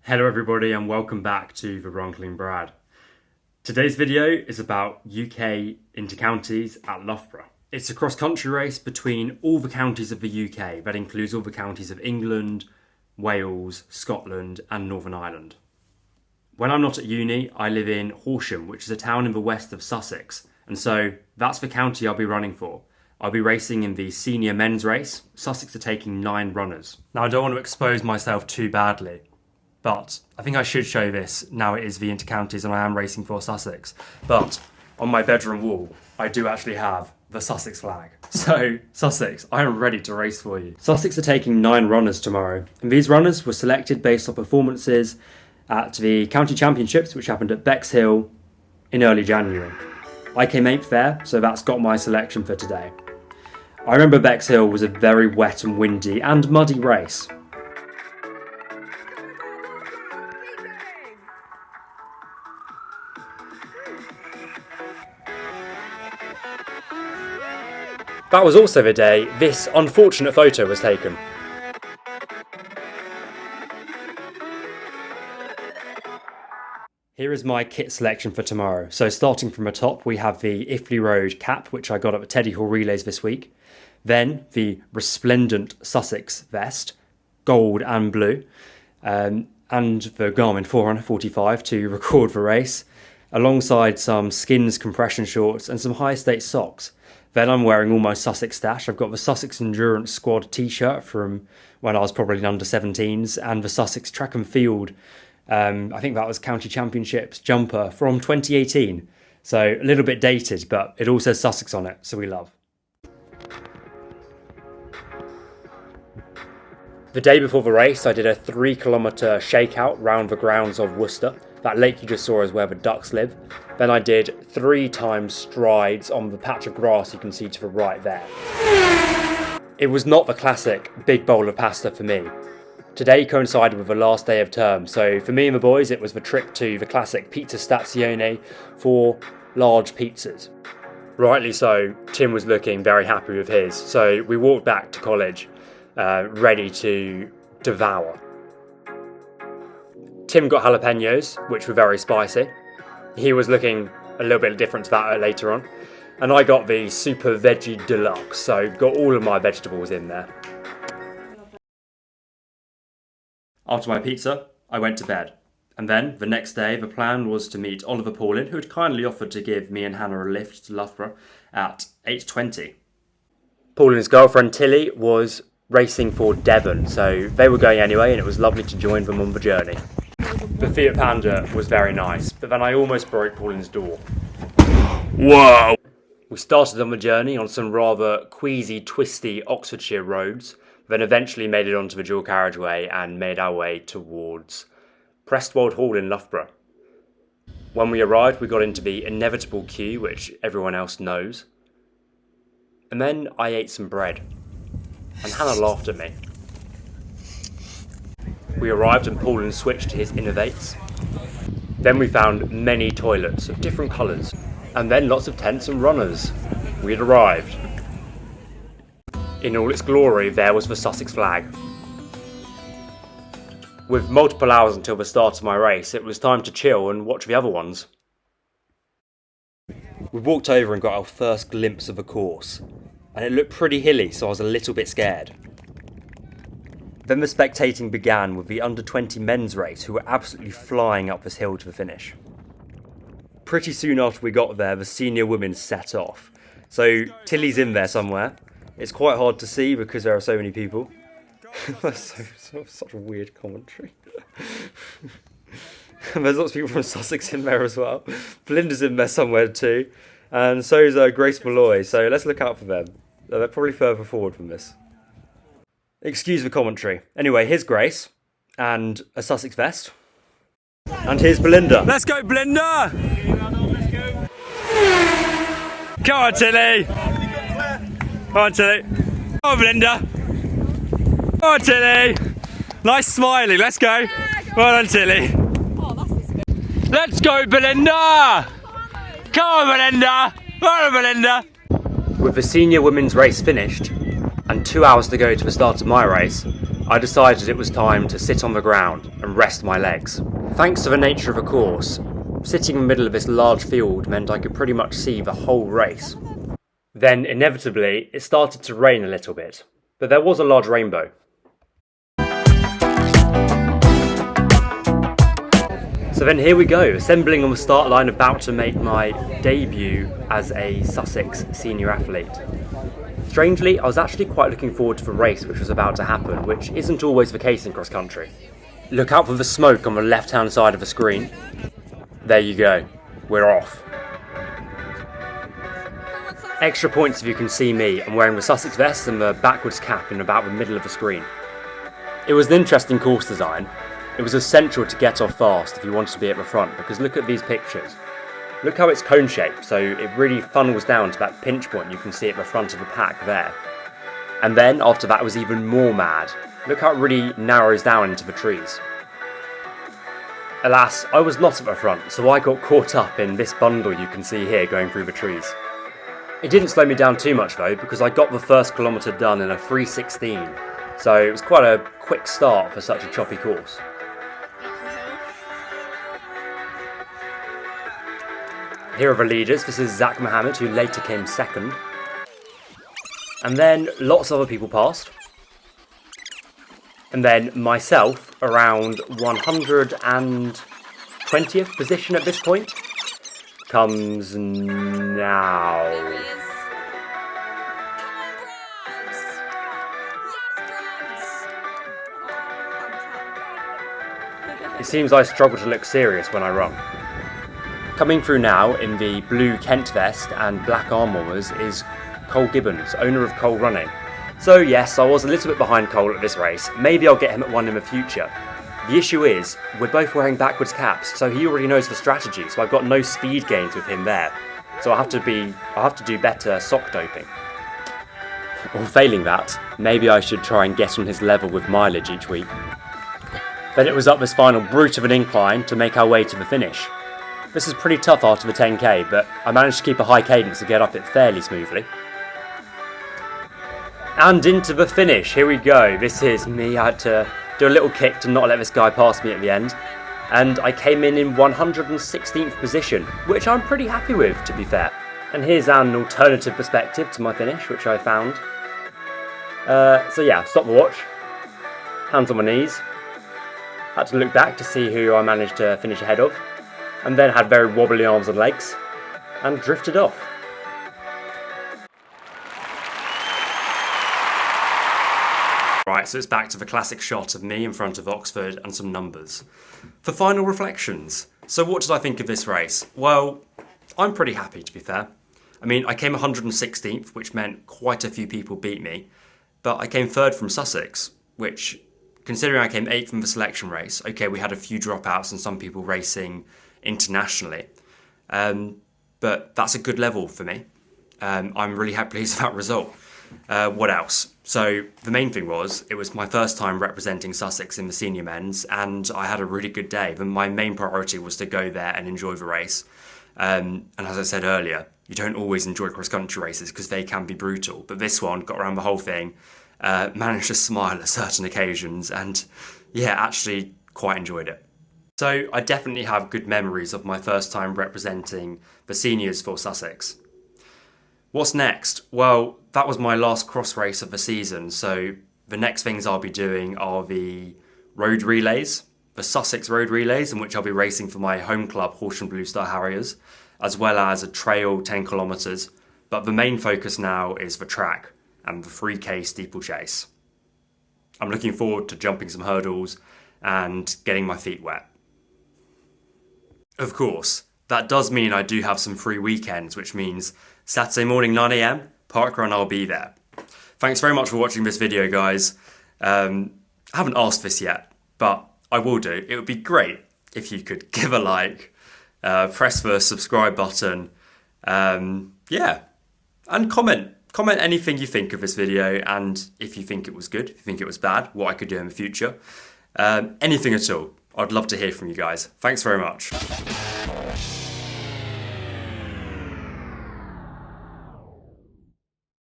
Hello everybody and welcome back to The Bronckling Brad. Today's video is about UK Intercounties at Loughborough. It's a cross-country race between all the counties of the UK. That includes all the counties of England, Wales, Scotland and Northern Ireland. When I'm not at uni, I live in Horsham, which is a town in the west of Sussex. And so that's the county I'll be running for. I'll be racing in the senior men's race. Sussex are taking 9 runners. Now I don't want to expose myself too badly, but I think I should show this now it is the Intercounties and I am racing for Sussex. But on my bedroom wall, I do actually have the Sussex flag. So, Sussex, I am ready to race for you. Sussex are taking 9 runners tomorrow. And these runners were selected based on performances at the county championships, which happened at Bexhill in early January. I came 8th there, so that's got my selection for today. I remember Bexhill was a very wet and windy and muddy race. That was also the day this unfortunate photo was taken. Here is my kit selection for tomorrow. So starting from the top, we have the Iffley Road cap, which I got at the Teddy Hall Relays this week. Then the resplendent Sussex vest, gold and blue, and the Garmin Forerunner 45 to record the race, alongside some Skins compression shorts and some high estate socks. Then I'm wearing all my Sussex stash. I've got the Sussex Endurance Squad t-shirt from when I was probably in under 17s and the Sussex Track and Field, I think that was County Championships jumper from 2018. So a little bit dated, but it all says Sussex on it, so we love. The day before the race, I did a 3-kilometre shakeout round the grounds of Worcester. That lake you just saw is where the ducks live. Then I did 3 times strides on the patch of grass you can see to the right there. It was not the classic big bowl of pasta for me. Today coincided with the last day of term, so for me and the boys it was the trip to the classic Pizza Stazione for large pizzas. Rightly so, Tim was looking very happy with his, so we walked back to college, ready to devour. Tim got jalapenos, which were very spicy. He was looking a little bit different to that later on. And I got the Super Veggie Deluxe, so got all of my vegetables in there. After my pizza, I went to bed. And then, the next day, the plan was to meet Oliver Paulin, who had kindly offered to give me and Hannah a lift to Loughborough at 8:20. Paulin's girlfriend Tilly was racing for Devon, so they were going anyway, and it was lovely to join them on the journey. The Fiat Panda was very nice, but then I almost broke Paulin's door. Whoa! We started on the journey on some rather queasy, twisty Oxfordshire roads, then eventually made it onto the dual carriageway and made our way towards Prestwold Hall in Loughborough. When we arrived, we got into the inevitable queue, which everyone else knows. And then I ate some bread, and Hannah laughed at me. We arrived and Paulin switched to his Innovates. Then we found many toilets of different colours, and then lots of tents and runners. We had arrived. In all its glory, there was the Sussex flag. With multiple hours until the start of my race, it was time to chill and watch the other ones. We walked over and got our first glimpse of the course, and it looked pretty hilly, so I was a little bit scared. Then the spectating began with the under-20 men's race, who were absolutely flying up this hill to the finish. Pretty soon after we got there, the senior women set off. So Tilly's in there somewhere. It's quite hard to see because there are so many people. That's such a weird commentary. And there's lots of people from Sussex in there as well. Belinda's in there somewhere too. And so is Grace Malloy, so let's look out for them. They're probably further forward from this. Excuse the commentary. Anyway, here's Grace, and a Sussex vest. And here's Belinda. Let's go, Belinda! Come on, Tilly! Come on, Tilly! Come on, Belinda! Come on, Tilly! Nice smiling, let's go! Well done, Tilly! Let's go, Belinda! Come on, Belinda! Well done, Belinda! With the senior women's race finished, and 2 hours to go to the start of my race, I decided it was time to sit on the ground and rest my legs. Thanks to the nature of the course, sitting in the middle of this large field meant I could pretty much see the whole race. Then, inevitably, it started to rain a little bit, but there was a large rainbow. So then here we go, assembling on the start line, about to make my debut as a Sussex Senior athlete. Strangely, I was actually quite looking forward to the race which was about to happen, which isn't always the case in cross country. Look out for the smoke on the left hand side of the screen. There you go, we're off. Extra points if you can see me. I'm wearing the Sussex vest and the backwards cap in about the middle of the screen. It was an interesting course design. It was essential to get off fast if you wanted to be at the front, because look at these pictures. Look how it's cone shaped, so it really funnels down to that pinch point you can see at the front of the pack there. And then after that it was even more mad. Look how it really narrows down into the trees. Alas, I was not at the front, so I got caught up in this bundle you can see here going through the trees. It didn't slow me down too much though, because I got the first kilometre done in a 3:16, so it was quite a quick start for such a choppy course. Here are the leaders. This is Zach Mohammed, who later came second. And then lots of other people passed. And then myself, around 120th position at this point, comes now. It seems I struggle to look serious when I run. Coming through now in the blue Kent vest and black arm warmers is Cole Gibbons, owner of Cole Running. So yes, I was a little bit behind Cole at this race. Maybe I'll get him at one in the future. The issue is, we're both wearing backwards caps, so he already knows the strategy, so I've got no speed gains with him there. So I'll have to do better sock doping. Or failing that, maybe I should try and get on his level with mileage each week. Then it was up this final brute of an incline to make our way to the finish. This is pretty tough after the 10k, but I managed to keep a high cadence to get up it fairly smoothly. And into the finish, here we go. This is me. I had to do a little kick to not let this guy pass me at the end. And I came in 116th position, which I'm pretty happy with, to be fair. And here's an alternative perspective to my finish, which I found. So yeah, stop the watch. Hands on my knees. Had to look back to see who I managed to finish ahead of. And then had very wobbly arms and legs, and drifted off. Right, so it's back to the classic shot of me in front of Oxford and some numbers. For final reflections, so what did I think of this race? Well, I'm pretty happy, to be fair. I mean, I came 116th, which meant quite a few people beat me, but I came third from Sussex, which, considering I came 8th from the selection race, okay, we had a few dropouts and some people racing internationally, but that's a good level for me. I'm really pleased with that result. What else? So the main thing was, it was my first time representing Sussex in the senior men's, and I had a really good day. But my main priority was to go there and enjoy the race. And as I said earlier, you don't always enjoy cross-country races because they can be brutal. But this one, got around the whole thing, managed to smile at certain occasions, and yeah, actually quite enjoyed it. So I definitely have good memories of my first time representing the seniors for Sussex. What's next? Well, that was my last cross race of the season, so the next things I'll be doing are the road relays, the Sussex road relays, in which I'll be racing for my home club, Horsham Blue Star Harriers, as well as a trail 10 kilometres, but the main focus now is the track and the 3k steeplechase. I'm looking forward to jumping some hurdles and getting my feet wet. Of course, that does mean I do have some free weekends, which means Saturday morning 9 AM, parkrun, I'll be there. Thanks very much for watching this video, guys. I haven't asked this yet, but I will do. It would be great if you could give a like, press the subscribe button, yeah, and comment. Comment anything you think of this video, and if you think it was good, if you think it was bad, what I could do in the future. Anything at all. I'd love to hear from you guys. Thanks very much.